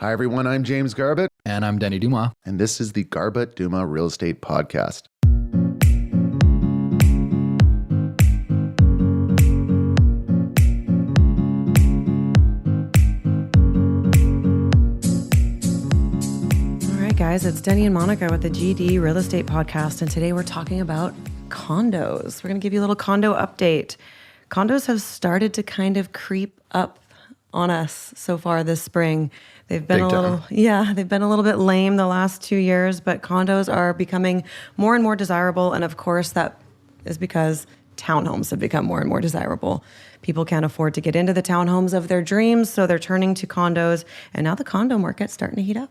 Hi, everyone. I'm James Garbutt. And I'm Denny Dumas. And this is the Garbutt Dumas Real Estate Podcast. All right, guys, it's Denny and Monica with the GD Real Estate Podcast. And today we're talking about condos. We're going to give you a little condo update. Condos have started to kind of creep up on us so far this spring. They've been they've been a little bit lame the last 2 years, but condos are becoming more and more desirable. And of course, that is because townhomes have become more and more desirable. People can't afford to get into the townhomes of their dreams, so they're turning to condos. And now the condo market's starting to heat up.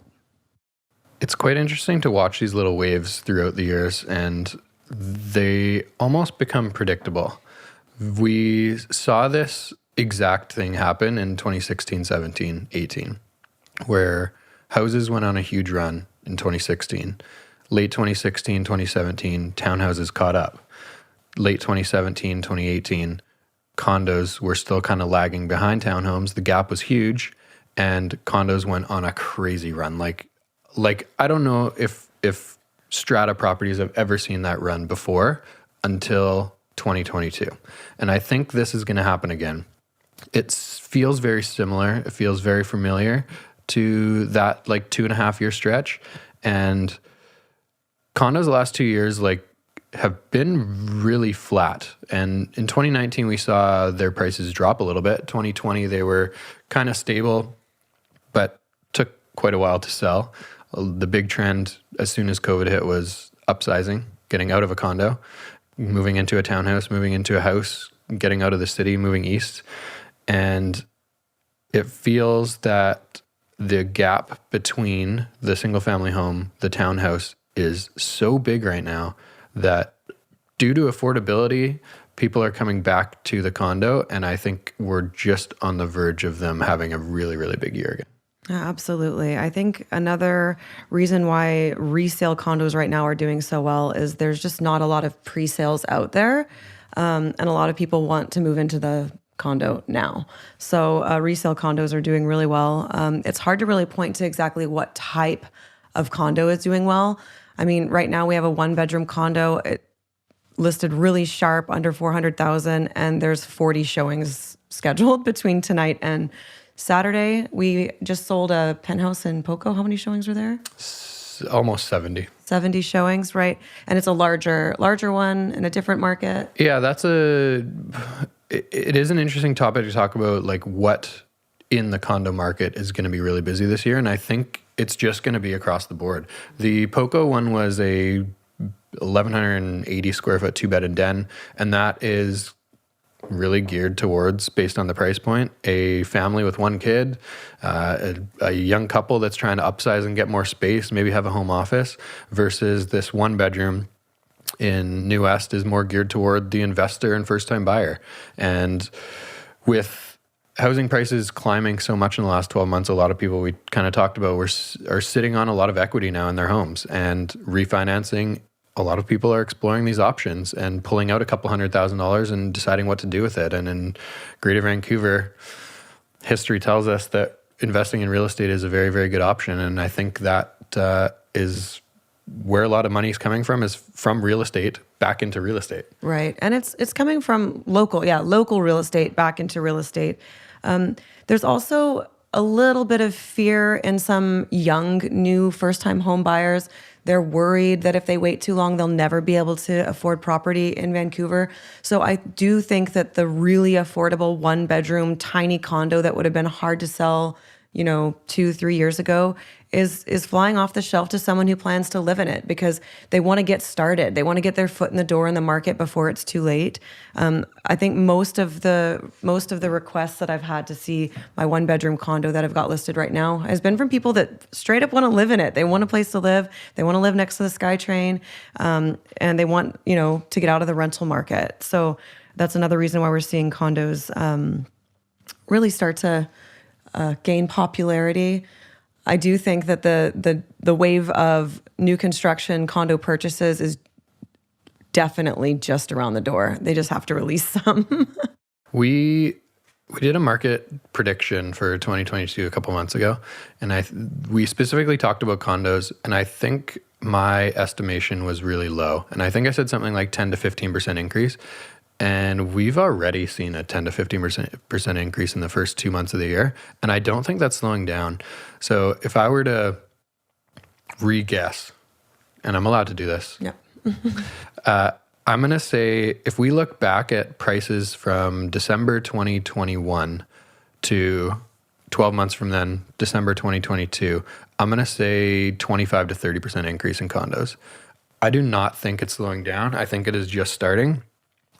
It's quite interesting to watch these little waves throughout the years, and they almost become predictable. We saw this exact thing happen in 2016, 17, 18. Where houses went on a huge run in 2016. Late 2016, 2017, townhouses caught up. Late 2017, 2018, condos were still kind of lagging behind townhomes. The gap was huge, and condos went on a crazy run. Like I don't know if strata properties have ever seen that run before until 2022. And I think this is going to happen again. It feels very similar. It feels very familiar to that 2.5 year stretch. And condos the last 2 years have been really flat. And in 2019, we saw their prices drop a little bit. 2020, they were kind of stable, but took quite a while to sell. The big trend as soon as COVID hit was upsizing, getting out of a condo, moving into a townhouse, moving into a house, getting out of the city, moving east. And it feels that the gap between the single family home, the townhouse, is so big right now that due to affordability, people are coming back to the condo. And I think we're just on the verge of them having a really, really big year again. Yeah, absolutely. I think another reason why resale condos right now are doing so well is there's just not a lot of pre-sales out there. And a lot of people want to move into the condo now. So resale condos are doing really well. It's hard to really point to exactly what type of condo is doing well. I mean, right now we have a 1-bedroom condo. It listed really sharp under 400,000, and there's 40 showings scheduled between tonight and Saturday. We just sold a penthouse in Poco. How many showings were there? Almost 70. 70 showings, right? And it's a larger one in a different market. Yeah, it is an interesting topic to talk about, what in the condo market is going to be really busy this year. And I think it's just going to be across the board. The Poco one was a 1,180 square foot 2-bed and den. And that is really geared towards, based on the price point, a family with one kid, a young couple that's trying to upsize and get more space, maybe have a home office, versus this 1-bedroom in New West is more geared toward the investor and first-time buyer. And with housing prices climbing so much in the last 12 months, a lot of people we kind of talked about are sitting on a lot of equity now in their homes, and refinancing. A lot of people are exploring these options and pulling out $200,000 and deciding what to do with it. And in Greater Vancouver, history tells us that investing in real estate is a very, very good option. And I think that is where a lot of money is coming from, is from real estate back into real estate. Right. And it's coming from local real estate back into real estate. There's also a little bit of fear in some young, new first-time home buyers. They're worried that if they wait too long, they'll never be able to afford property in Vancouver. So I do think that the really affordable 1-bedroom tiny condo that would have been hard to sell, 2-3 years ago is flying off the shelf to someone who plans to live in it because they want to get started. They want to get their foot in the door in the market before it's too late. I think most of the requests that I've had to see my 1-bedroom condo that I've got listed right now has been from people that straight up want to live in it. They want a place to live. They want to live next to the SkyTrain, and they want to get out of the rental market. So that's another reason why we're seeing condos really start to gain popularity. I do think that the wave of new construction condo purchases is definitely just around the door. They just have to release some. We We did a market prediction for 2022 a couple months ago, and we specifically talked about condos, and I think my estimation was really low. And I think I said something like 10 to 15% increase, and we've already seen a 10 to 15% increase in the first 2 months of the year, and I don't think that's slowing down. So if I were to re-guess, and I'm allowed to do this, Yeah. I'm going to say if we look back at prices from December 2021 to 12 months from then, December 2022, I'm going to say 25 to 30% increase in condos. I do not think it's slowing down. I think it is just starting.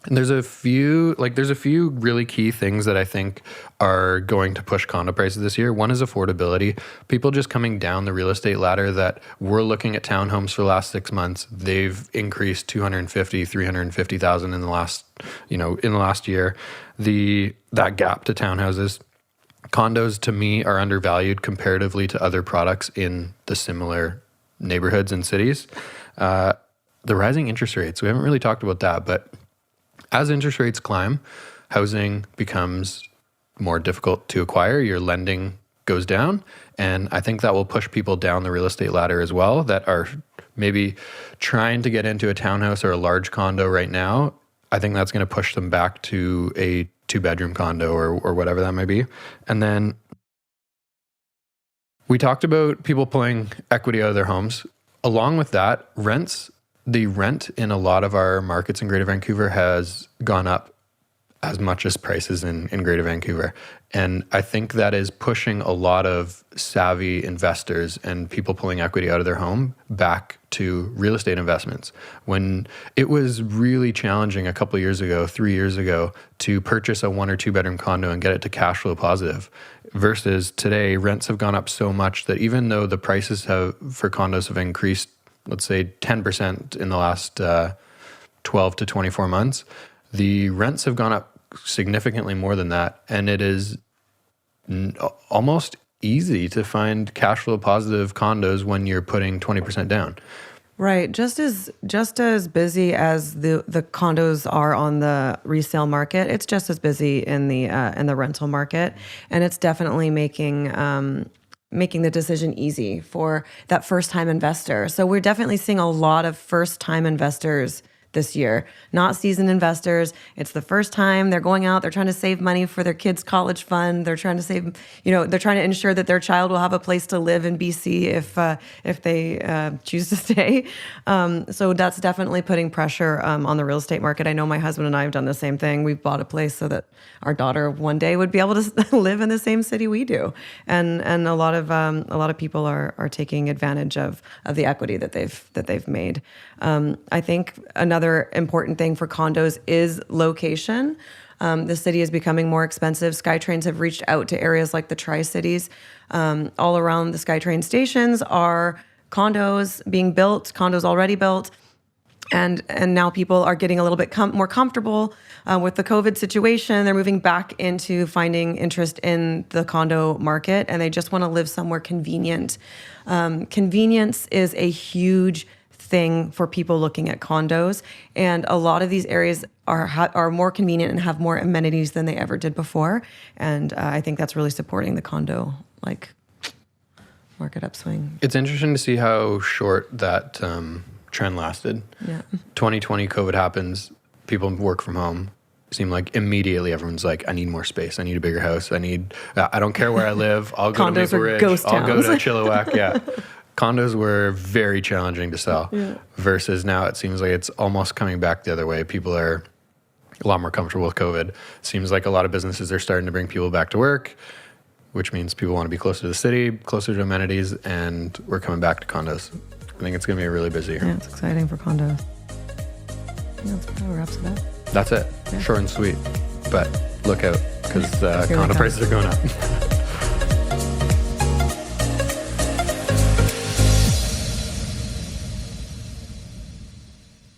And there's a few really key things that I think are going to push condo prices this year. One is affordability. People just coming down the real estate ladder that were looking at townhomes for the last 6 months. They've increased 250, 350,000 in the last year. That gap to townhouses. Condos to me are undervalued comparatively to other products in the similar neighborhoods and cities. The rising interest rates. We haven't really talked about that, but as interest rates climb, housing becomes more difficult to acquire. Your lending goes down. And I think that will push people down the real estate ladder as well that are maybe trying to get into a townhouse or a large condo right now. I think that's going to push them back to a 2-bedroom condo or whatever that may be. And then we talked about people pulling equity out of their homes. Along with that, the rent in a lot of our markets in Greater Vancouver has gone up as much as prices in Greater Vancouver. And I think that is pushing a lot of savvy investors and people pulling equity out of their home back to real estate investments. When it was really challenging a couple of years ago, 3 years ago, to purchase a 1 or 2 bedroom condo and get it to cash flow positive, versus today, rents have gone up so much that even though the prices for condos have increased, let's say 10% in the last 12 to 24 months, the rents have gone up significantly more than that. And it is almost easy to find cash flow positive condos when you're putting 20% down. Right. Just as busy as the condos are on the resale market, it's just as busy in the rental market. And it's definitely making the decision easy for that first-time investor. So we're definitely seeing a lot of first-time investors this year, not seasoned investors. It's the first time they're going out. They're trying to save money for their kids' college fund. They're trying to save, they're trying to ensure that their child will have a place to live in BC if they choose to stay. So that's definitely putting pressure on the real estate market. I know my husband and I have done the same thing. We've bought a place so that our daughter one day would be able to live in the same city we do. And a lot of people are taking advantage of the equity that they've made. I think another important thing for condos is location. The city is becoming more expensive. SkyTrains have reached out to areas like the Tri-Cities. All around the SkyTrain stations are condos being built, condos already built. And now people are getting a little bit more comfortable with the COVID situation. They're moving back into finding interest in the condo market, and they just want to live somewhere convenient. Convenience is a huge thing for people looking at condos, and a lot of these areas are more convenient and have more amenities than they ever did before. And I think that's really supporting the condo market upswing. It's interesting to see how short that trend lasted. Yeah. 2020 COVID happens, people work from home. Seemed like immediately everyone's like, I need more space. I need a bigger house. I don't care where I live. I'll go to Maple Ridge. Ghost towns. I'll go to Chilliwack. Yeah. Condos were very challenging to sell, versus now it seems like it's almost coming back the other way. People are a lot more comfortable with COVID. Seems like a lot of businesses are starting to bring people back to work, which means people want to be closer to the city, closer to amenities, and we're coming back to condos. I think it's going to be a really busy year. Yeah, it's exciting for condos. That's probably wraps it up. That's it. Yeah. Short and sweet. But look out, because condo prices are going up.